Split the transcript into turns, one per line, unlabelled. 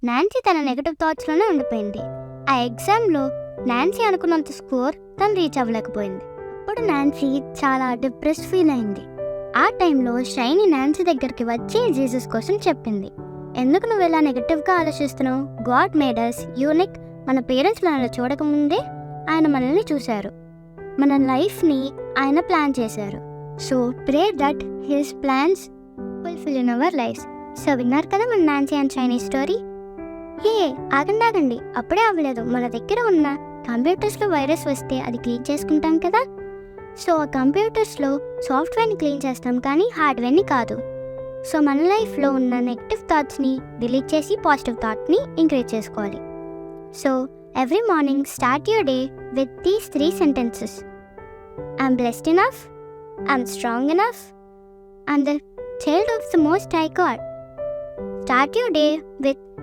Nancy తన negative థాట్స్లోనే ఉండిపోయింది. ఆ ఎగ్జామ్లో నాన్సీ అనుకున్నంత స్కోర్ తను రీచ్ అవ్వలేకపోయింది. అప్పుడు నాన్సీ చాలా డిప్రెస్డ్ ఫీల్ అయింది. ఆ టైంలో షైనీ నాన్సీ దగ్గరికి వచ్చి జీసస్ కోసం చెప్పింది, ఎందుకు నువ్వు ఇలా నెగటివ్గా ఆలోచిస్తున్నావు? God made us unique. మన పేరెంట్స్ మనల్ని చూడకముందే ఆయన మనల్ని చూశారు. మన లైఫ్ని ఆయన ప్లాన్ చేశారు. So pray that his plans fulfil in our lives. So విన్నారు కదా మన Nancy and Shiny story. Hey ఆగండి, అప్పుడే అవ్వలేదు. మన దగ్గర ఉన్న కంప్యూటర్స్లో వైరస్ వస్తే అది క్లీన్ చేసుకుంటాం కదా. సో ఆ కంప్యూటర్స్లో సాఫ్ట్వేర్ని క్లీన్ చేస్తాం కానీ హార్డ్వేర్ని కాదు. సో మన లైఫ్లో ఉన్న నెగిటివ్ థాట్స్ని డిలీట్ చేసి పాజిటివ్ థాట్ని ఇంక్రీజ్ చేసుకోవాలి. So every morning start your day with these 3 sentences. I'm blessed enough, I'm strong enough, I'm the child of the Most High God. Start your day with